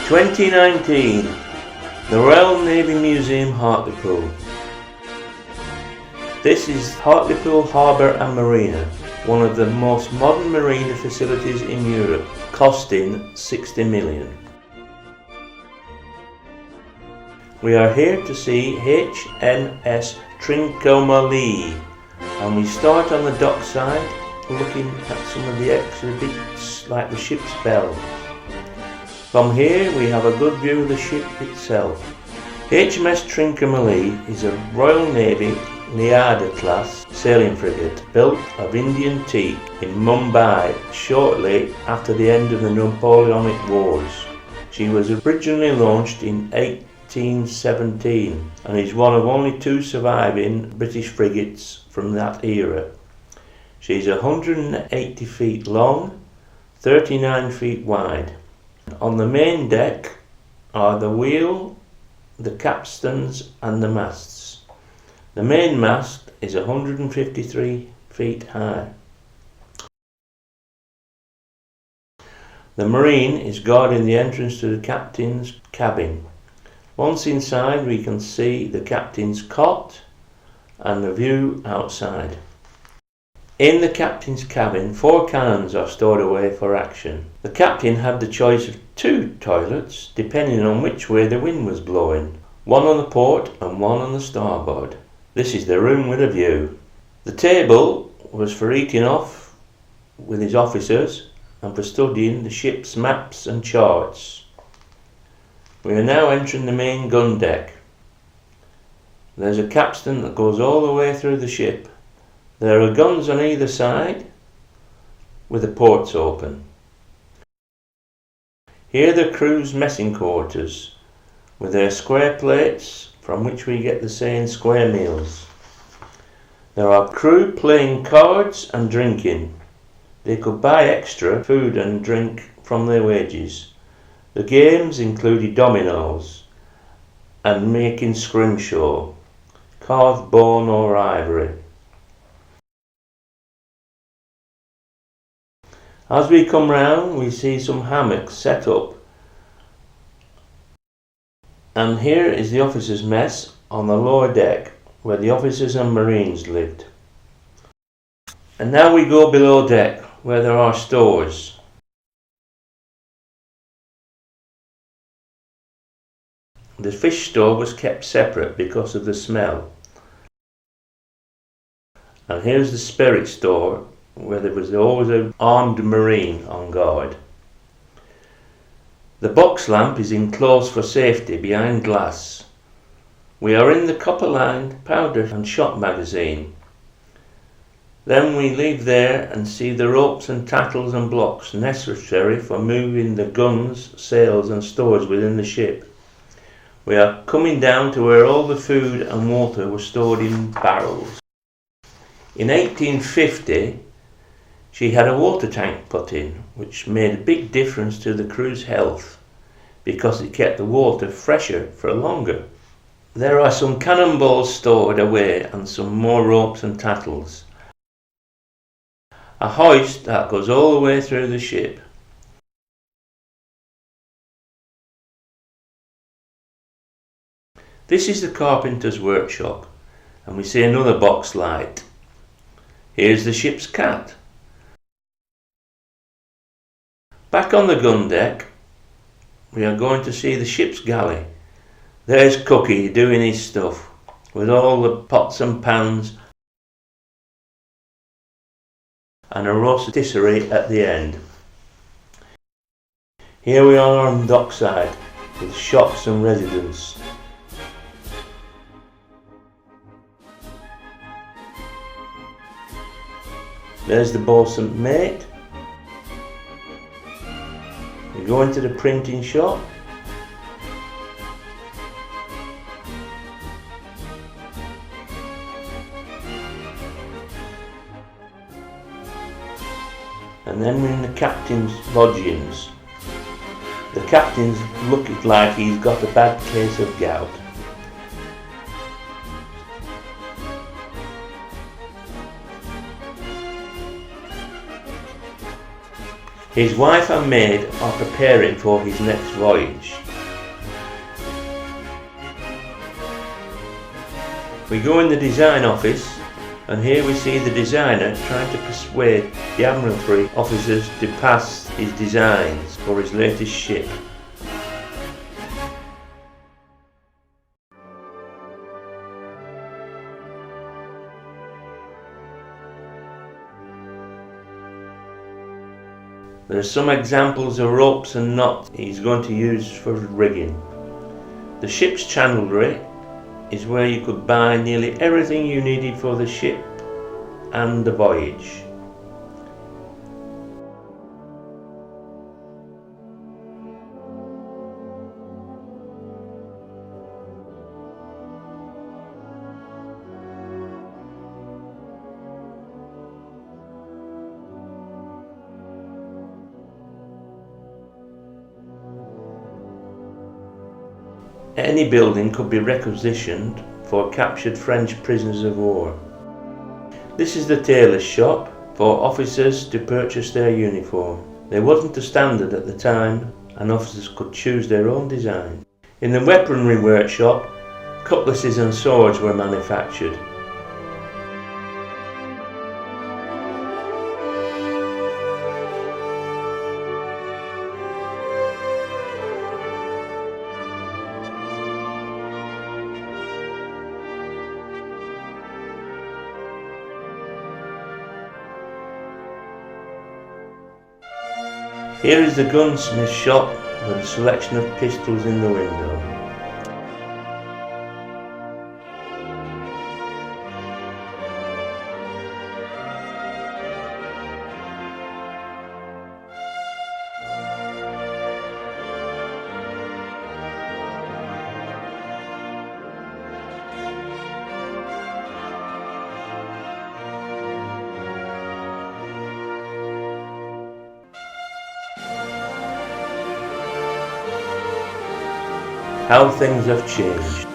2019, the Royal Naval Museum, Hartlepool. This is Hartlepool Harbour and Marina, one of the most modern marina facilities in Europe, costing 60 million. We are here to see HMS Trincomalee, and we start on the dockside looking at some of the exhibits like the ship's bell. From here we have a good view of the ship itself. HMS Trincomalee is a Royal Navy Liada class sailing frigate built of Indian teak in Mumbai shortly after the end of the Napoleonic Wars. She was originally launched in 1817 and is one of only two surviving British frigates from that era. She is 180 feet long, 39 feet wide. On the main deck are the wheel, the capstans and the masts. The main mast is 153 feet high. The marine is guarding the entrance to the captain's cabin. Once inside we can see the captain's cot and the view outside. In the captain's cabin, 4 cannons are stored away for action. The captain had the choice of 2 toilets depending on which way the wind was blowing, one on the port and one on the starboard. This is the room with a view. The table was for eating off with his officers and for studying the ship's maps and charts. We are now entering the main gun deck. There's a capstan that goes all the way through the ship. There are guns on either side with the ports open. Here are the crew's messing quarters with their square plates from which we get the saying square meals. There are crew playing cards and drinking. They could buy extra food and drink from their wages. The games included dominoes and making scrimshaw, carved bone or ivory. As we come round we see some hammocks set up, and here is the officers' mess on the lower deck where the officers and marines lived. And now we go below deck where there are stores. The fish store was kept separate because of the smell. And here's the spirit store where there was always an armed marine on guard. The box lamp is enclosed for safety behind glass. We are in the copper-lined powder and shot magazine. Then we leave there and see the ropes and tackles and blocks necessary for moving the guns, sails and stores within the ship. We are coming down to where all the food and water were stored in barrels. In 1850 she had a water tank put in, which made a big difference to the crew's health because it kept the water fresher for longer. There are some cannonballs stored away and some more ropes and tackles. A hoist that goes all the way through the ship. This is the carpenter's workshop, and we see another box light. Here's the ship's cat. Back on the gun deck, we are going to see the ship's galley. There's Cookie doing his stuff with all the pots and pans and a rotisserie at the end. Here we are on dockside with shops and residents. There's the boatswain mate. We go into the printing shop. And then we're in the captain's lodgings. The captain's looking like he's got a bad case of gout. His wife and maid are preparing for his next voyage. We go in the design office, and here we see the designer trying to persuade the Admiralty officers to pass his designs for his latest ship. There are some examples of ropes and knots he's going to use for rigging. The ship's chandlery is where you could buy nearly everything you needed for the ship and the voyage. Any building could be requisitioned for captured French prisoners of war. This is the tailor's shop for officers to purchase their uniform. There wasn't a standard at the time, and officers could choose their own design. In the weaponry workshop, cutlasses and swords were manufactured. Here is the gunsmith shop with a selection of pistols in the window. How things have changed.